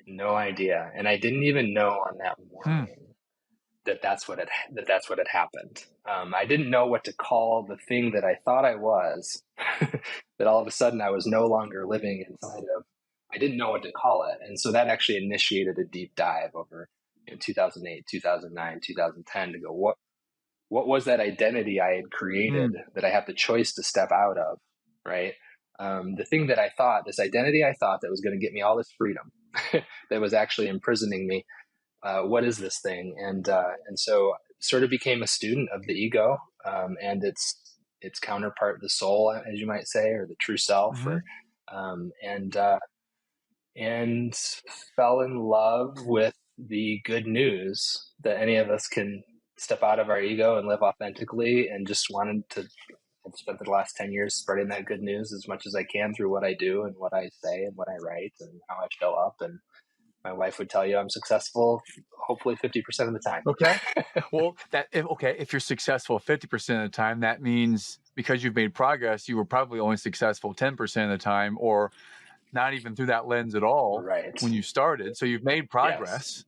No idea. And I didn't even know on that Hmm. morning that's what had happened. I didn't know what to call the thing that I thought I was. That all of a sudden I was no longer living inside of. I didn't know what to call it, and so that actually initiated a deep dive over 2008, 2009, 2010 to go what was that identity I had created Hmm. that I have the choice to step out of, right? The thing that I thought, this identity I thought that was going to get me all this freedom, that was actually imprisoning me. What is this thing? And so sort of became a student of the ego, and its counterpart, the soul, as you might say, or the true self, Hmm. or um, and uh, and fell in love with the good news that any of us can step out of our ego and live authentically, and just wanted to. I've spent the last 10 years spreading that good news as much as I can through what I do and what I say and what I write and how I show up. And my wife would tell you I'm successful, hopefully 50% of the time. Okay. Well, if you're successful 50% of the time, that means because you've made progress, you were probably only successful 10% of the time, or not even through that lens at all Right. when you started. So you've made Yes. progress.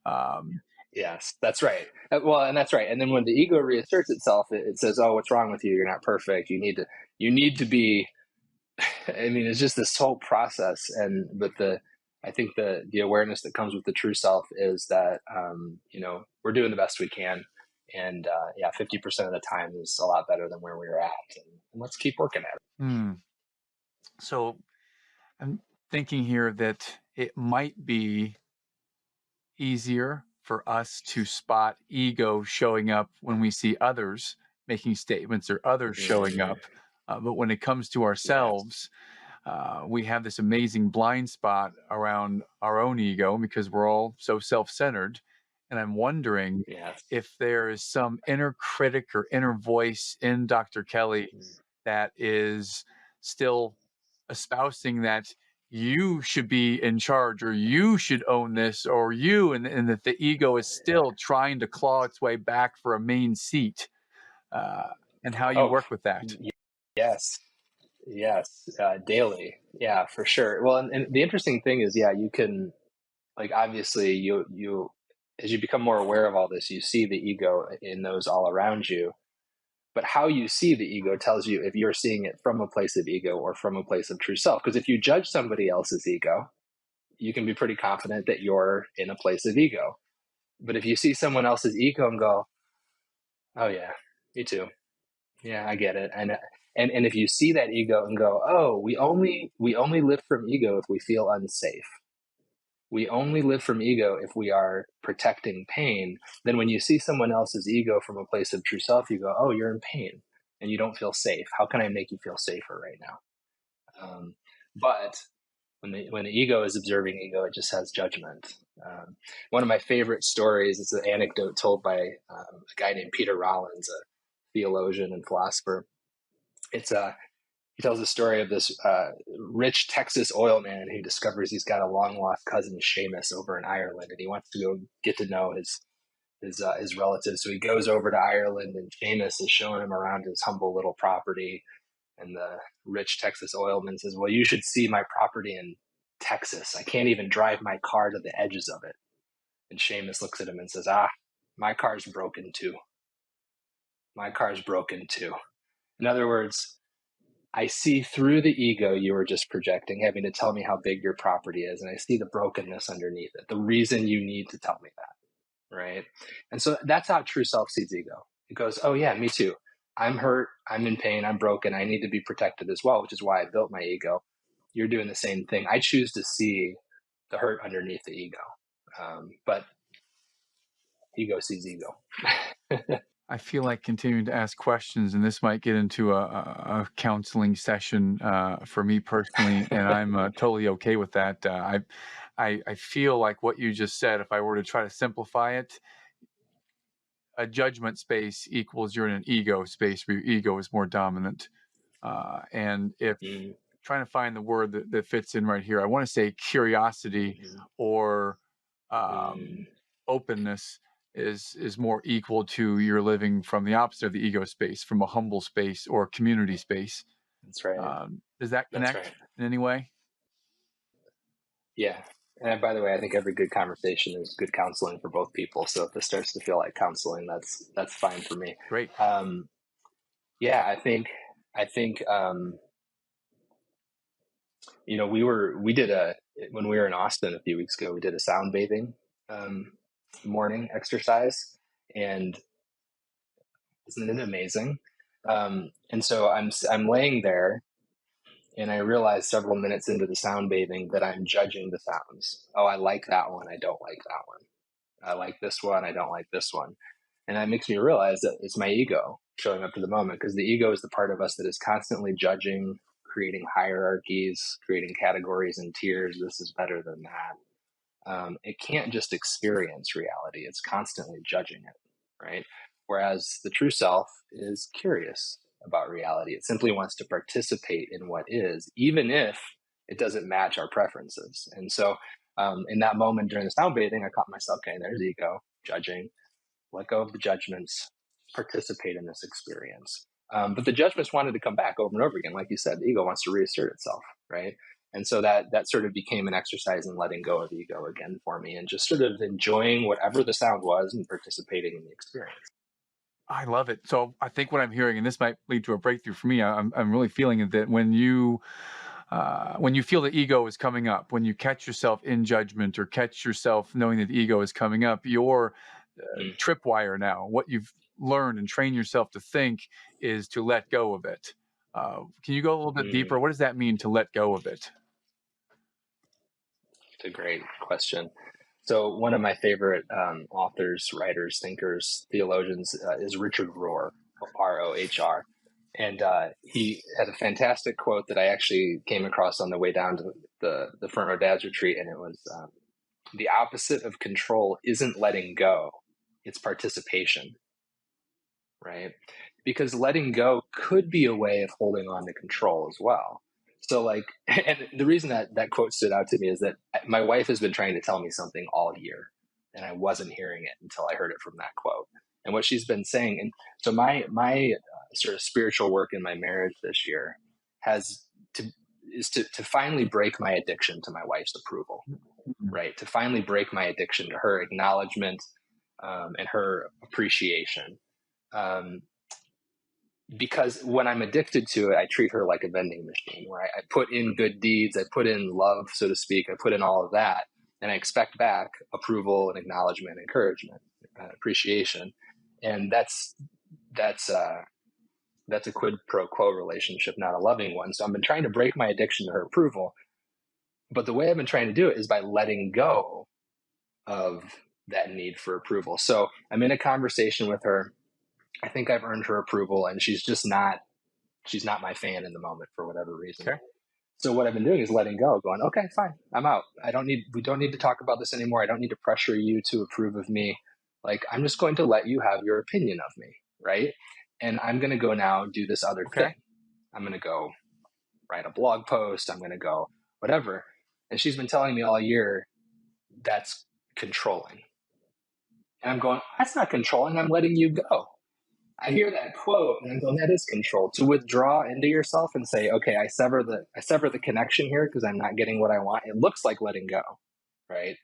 Um, Yes, that's right. Well, and that's right. And then when the ego reasserts itself, it says, "Oh, what's wrong with you? You're not perfect. You need to be." I mean, it's just this whole process, and I think the awareness that comes with the true self is that we're doing the best we can, and yeah, 50% of the time is a lot better than where we were at, and let's keep working at it. hmm. So I'm thinking here that it might be easier for us to spot ego showing up when we see others making statements or others showing Mm, up. But when it comes to yes. ourselves, we have this amazing blind spot around our own ego because we're all so self centered. And I'm wondering Yes. if there is some inner critic or inner voice in Dr. Kelly Mm, that is still espousing that you should be in charge or you should own this or and that the ego is still trying to claw its way back for a main seat, uh, and how you oh, work with that. yes. Yes. Daily. Yeah, for sure. Well, and the interesting thing is, yeah, you can, like, obviously as you become more aware of all this, you see the ego in those all around you. But how you see the ego tells you if you're seeing it from a place of ego or from a place of true self. Because if you judge somebody else's ego, you can be pretty confident that you're in a place of ego. But if you see someone else's ego and go, "Oh yeah, me too. Yeah, I get it," and if you see that ego and go, "Oh, we only live from ego if we feel unsafe. We only live from ego if we are protecting pain," then when you see someone else's ego from a place of true self, you go, "Oh, you're in pain and you don't feel safe. How can I make you feel safer right now?" But when the ego is observing ego, it just has judgment. One of my favorite stories is an anecdote told by a guy named Peter Rollins, a theologian and philosopher. It's He tells the story of this rich Texas oil man who discovers he's got a long lost cousin, Seamus, over in Ireland, and he wants to go get to know his relatives. So he goes over to Ireland, and Seamus is showing him around his humble little property. And the rich Texas oilman says, "Well, you should see my property in Texas. I can't even drive my car to the edges of it." And Seamus looks at him and says, "Ah, my car's broken too. My car's broken too." In other words, I see through the ego you were just projecting, having to tell me how big your property is, and I see the brokenness underneath it, the reason you need to tell me that, right? And so that's how true self sees ego. It goes, "Oh yeah, me too. I'm hurt, I'm in pain, I'm broken, I need to be protected as well," which is why I built my ego. You're doing the same thing. I choose to see the hurt underneath the ego. But ego sees ego. I feel like continuing to ask questions, and this might get into a counseling session for me personally, and I'm totally okay with that. I feel like what you just said, if I were to try to simplify it, a judgment space equals you're in an ego space where your ego is more dominant. And if Mm, trying to find the word that fits in right here, I want to say curiosity mm, or mm. openness is more equal to you're living from the opposite of the ego space, from a humble space or community space. That's right. Does that That's right. connect in any way? Yeah. And by the way, I think every good conversation is good counseling for both people. So if this starts to feel like counseling, that's fine for me. Great. Um, yeah, I think we did a when we were in Austin a few weeks ago, we did a sound bathing um, morning exercise, and isn't it amazing? And so I'm laying there, and I realized several minutes into the sound bathing that I'm judging the sounds. Oh, I like that one. I don't like that one. I like this one. I don't like this one. And that makes me realize that it's my ego showing up to the moment, because the ego is the part of us that is constantly judging, creating hierarchies, creating categories and tiers. This is better than that. It can't just experience reality, it's constantly judging it, right? Whereas the true self is curious about reality. It simply wants to participate in what is, even if it doesn't match our preferences. And so, in that moment during the sound bathing, I caught myself, okay, there's ego, judging, let go of the judgments, participate in this experience. But the judgments wanted to come back over and over again. Like you said, the ego wants to reassert itself, right? And so that sort of became an exercise in letting go of ego again for me, and just sort of enjoying whatever the sound was and participating in the experience. I love it. So I think what I'm hearing, and this might lead to a breakthrough for me, I'm really feeling it that when you feel the ego is coming up, when you catch yourself in judgment or catch yourself knowing that the ego is coming up, your Mm, tripwire now, what you've learned and trained yourself to think is to let go of it. Can you go a little bit deeper? mm, What does that mean to let go of it? it's a great question. So one of my favorite authors, writers, thinkers, theologians is Richard Rohr, Rohr, and he had a fantastic quote that I actually came across on the way down to the Front Row Dads retreat, and it was, "The opposite of control isn't letting go; it's participation." Right? Because letting go could be a way of holding on to control as well. So, like, and the reason that quote stood out to me is that my wife has been trying to tell me something all year, and I wasn't hearing it until I heard it from that quote. And what she's been saying, and so my sort of spiritual work in my marriage this year has to to finally break my addiction to my wife's approval, right? To finally break my addiction to her acknowledgement, and her appreciation. Um, because when I'm addicted to it, I treat her like a vending machine where I put in good deeds, I put in love, so to speak, I put in all of that, and I expect back approval and acknowledgement, encouragement, appreciation, and that's uh, that's a quid pro quo relationship, not a loving one. So I've been trying to break my addiction to her approval, but the way I've been trying to do it is by letting go of that need for approval. So I'm in a conversation with her. I think I've earned her approval, and she's not my fan in the moment for whatever reason. Okay. So what I've been doing is letting go, going, okay, fine, I'm out. We don't need to talk about this anymore. I don't need to pressure you to approve of me. Like, I'm just going to let you have your opinion of me, right? And I'm going to go now do this other Okay. thing. I'm going to go write a blog post. I'm going to go whatever. And she's been telling me all year that's controlling. And I'm going, that's not controlling. I'm letting you go. I hear that quote and I'm going, that is control. To withdraw into yourself and say, okay, I sever the connection here because I'm not getting what I want. It looks like letting go, right?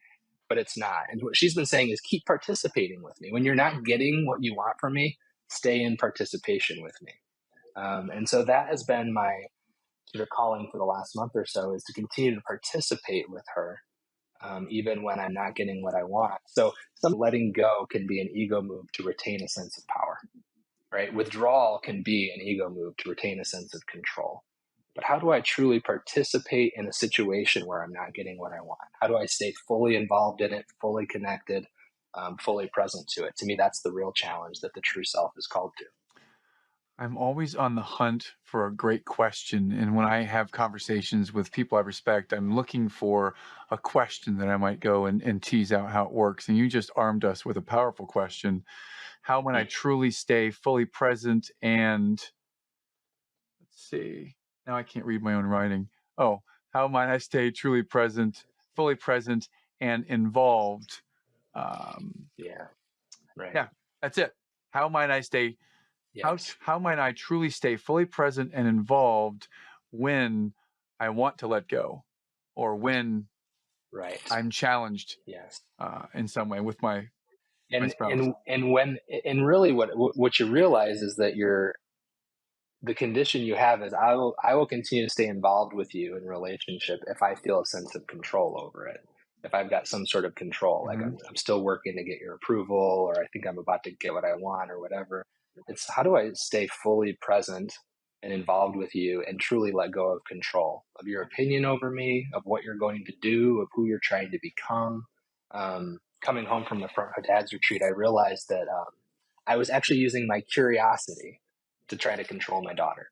But it's not. And what she's been saying is keep participating with me. When you're not getting what you want from me, stay in participation with me. And so that has been my sort of calling for the last month or so, is to continue to participate with her, even when I'm not getting what I want. So some letting go can be an ego move to retain a sense of power, right? Withdrawal can be an ego move to retain a sense of control. But how do I truly participate in a situation where I'm not getting what I want? How do I stay fully involved in it, fully connected, fully present to it? To me, that's the real challenge that the true self is called to. I'm always on the hunt for a great question. And when I have conversations with people I respect, I'm looking for a question that I might go and tease out how it works. And you just armed us with a powerful question. How might I Mm, truly stay fully present and, let's see, now I can't read my own writing. Oh, how might I stay truly present, fully present and involved? Um, yeah, right. yeah, that's it. How might I stay Yes. how might I truly stay fully present and involved when I want to let go, or when Right. I'm challenged Yes. in some way with my And spouse. and really what you realize is that the condition you have is I will continue to stay involved with you in relationship if I feel a sense of control over it. If I've got some sort of control, like Hmm. I'm still working to get your approval, or I think I'm about to get what I want, or whatever. It's how do I stay fully present and involved with you and truly let go of control of your opinion over me, of what you're going to do, of who you're trying to become. Coming home from the front of dad's retreat, I realized that I was actually using my curiosity to try to control my daughter.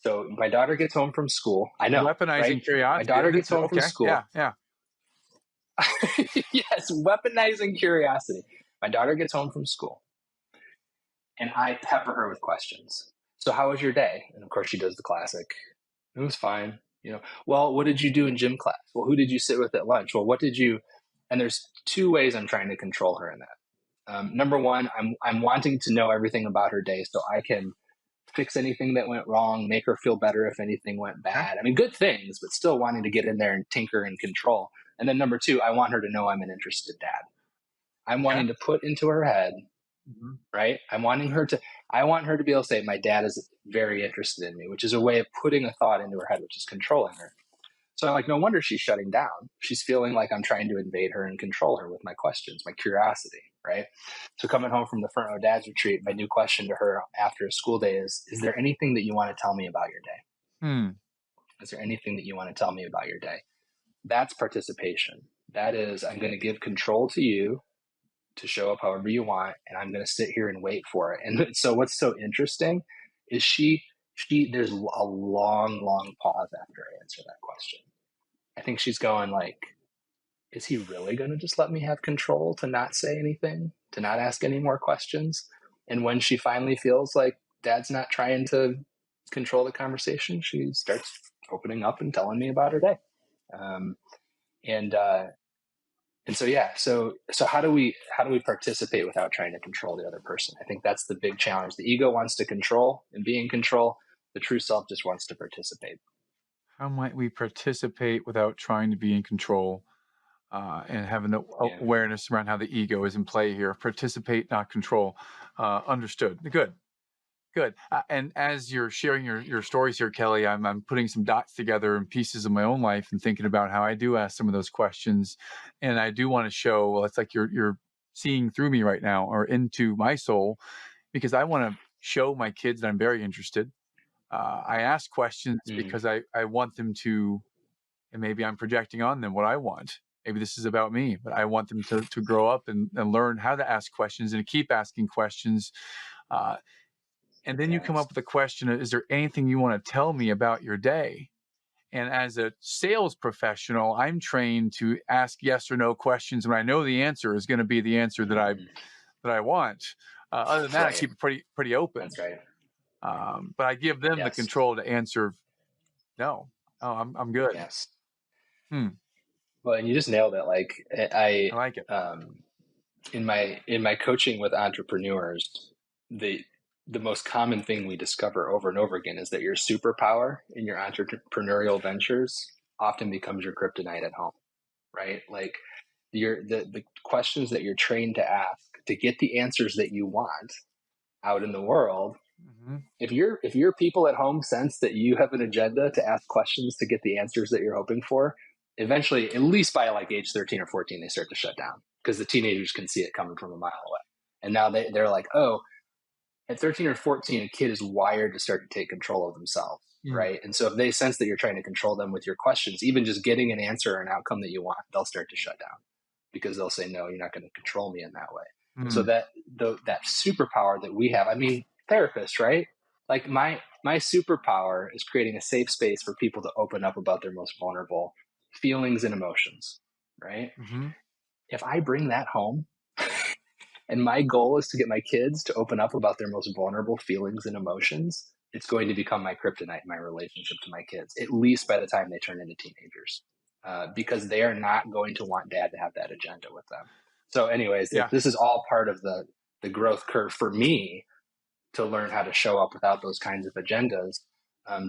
So my daughter gets home from school. I know, right? Weaponizing My curiosity. daughter This gets is home from okay. school. Yeah, yeah. Yes, weaponizing curiosity. My daughter gets home from school and I pepper her with questions. So, how was your day? And of course, she does the classic. It was fine. Well, what did you do in gym class? Well, who did you sit with at lunch? Well, what did you? And there's two ways I'm trying to control her in that. Number one, I'm wanting to know everything about her day so I can fix anything that went wrong, make her feel better if anything went Okay. bad. I mean, good things, but still wanting to get in there and tinker and control. And then number two, I want her to know I'm an interested dad. I'm Okay. wanting to put into her head, Hmm. right? I want her to be able to say, my dad is very interested in me, which is a way of putting a thought into her head, which is controlling her. So I'm like, no wonder she's shutting down. She's feeling like I'm trying to invade her and control her with my questions, my curiosity, right? So coming home from the front row dad's retreat, my new question to her after a school day is there anything that you want to tell me about your day? Hmm. Is there anything that you want to tell me about your day? That's participation. That is, I'm going to give control to you to show up however you want, and I'm going to sit here and wait for it. And so what's so interesting is there's a long pause after I answer that question. I think she's going like, is he really going to just let me have control to not say anything, to not ask any more questions? And when she finally feels like dad's not trying to control the conversation, she starts opening up and telling me about her day. Um, and and so yeah, so how do we participate without trying to control the other person? I think that's the big challenge. The ego wants to control and be in control. The true self just wants to participate. How might we participate without trying to be in control and have an Yeah. awareness around how the ego is in play here? Participate, not control. Understood. Good. Good. And as you're sharing your stories here, Kelly, I'm putting some dots together and pieces of my own life and thinking about how I do ask some of those questions. And I do want to show, well, it's like you're seeing through me right now or into my soul because I want to show my kids that I'm very interested. I ask questions Mm, because I want them to, and maybe I'm projecting on them what I want. Maybe this is about me, but I want them to grow up and learn how to ask questions and to keep asking questions. Uh, and then you come yes. up with a question: is there anything you want to tell me about your day? And as a sales professional, I'm trained to ask yes or no questions when I know the answer is going to be the answer Mm, that I want. Other than that, I right. keep it pretty open. That's right. But I give them the Yes. control to answer no. Oh, I'm good. Yes. Hmm, Well, and you just nailed it. Like I like it. in my coaching with entrepreneurs, the most common thing we discover over and over again is that your superpower in your entrepreneurial ventures often becomes your kryptonite at home, right? Like the questions that you're trained to ask to get the answers that you want out in the world. Hmm. If your people at home sense that you have an agenda to ask questions to get the answers that you're hoping for, eventually, at least by like age 13 or 14, they start to shut down because the teenagers can see it coming from a mile away. And now they're like, oh, at 13 or 14, a kid is wired to start to take control of themselves, Mm, right? And so if they sense that you're trying to control them with your questions, even just getting an answer or an outcome that you want, they'll start to shut down because they'll say, no, you're not going to control me in that way. And so mm, that superpower that we have, I mean, therapists, right? Like my superpower is creating a safe space for people to open up about their most vulnerable feelings and emotions, right? hmm. If I bring that home and my goal is to get my kids to open up about their most vulnerable feelings and emotions, it's going to become my kryptonite in my relationship to my kids, at least by the time they turn into teenagers, because they are not going to want dad to have that agenda with them. So, anyways, Yeah, this is all part of the growth curve for me to learn how to show up without those kinds of agendas,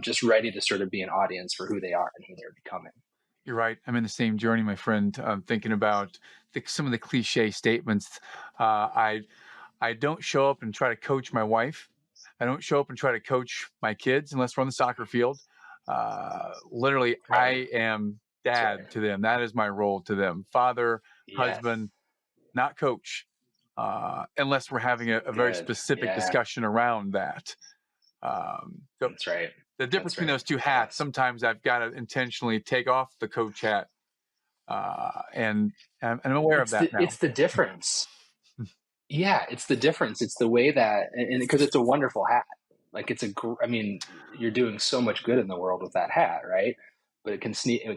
just ready to sort of be an audience for who they are and who they're becoming. You're right. I'm in the same journey, my friend. I'm thinking about some of the cliche statements. I don't show up and try to coach my wife. I don't show up and try to coach my kids unless we're on the soccer field. Literally, Right. I am That's dad right. to them. That is my role to them. Father, Yes. husband, not coach, unless we're having a very Good. specific Yeah. discussion around that. So That's right. the difference That's between right. those two hats, Yes. sometimes I've got to intentionally take off the coach hat, and I'm aware of that now. It's the difference. Yeah, it's the difference. It's the way that, and because it's a wonderful hat. Like I mean, you're doing so much good in the world with that hat, right? But it can sneak in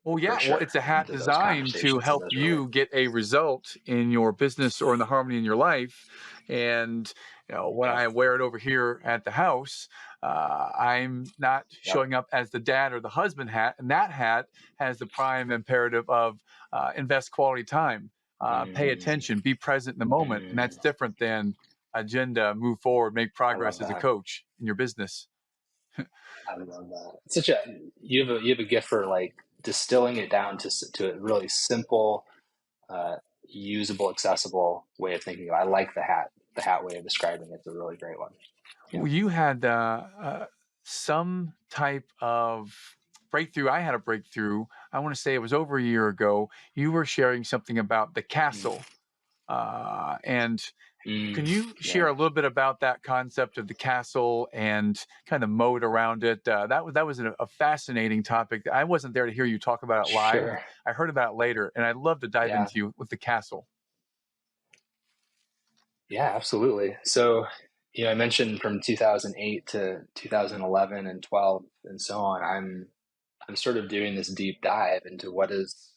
Well, for yeah. Well, sure it's a hat into those designed to conversations and help those you get a result in your business or in the harmony in your life. And when Yep. I wear it over here at the house, I'm not Yep. showing up as the dad or the husband hat. And that hat has the prime imperative of invest quality time, pay Mm, attention, be present in the moment. And that's mm, different than agenda, move forward, make I love progress as a that. coach in your business. I love that. It's such a you have a gift for like distilling it down to a really simple, usable, accessible way of thinking. I like the hat way of describing it. It's a really great one. Yeah. Well, you had some type of breakthrough. I had a breakthrough. I want to say it was over a year ago. You were sharing something about the Mm, castle. And mm, can you yeah. share a little bit about that concept of the castle and kind of moat around it? That was a fascinating topic. I wasn't there to hear you talk about it live. Sure. I heard about it later, and I'd love to dive Yeah. into you with the castle. Yeah, absolutely. So, I mentioned from 2008 to 2011 and 12 and so on. I'm sort of doing this deep dive into what is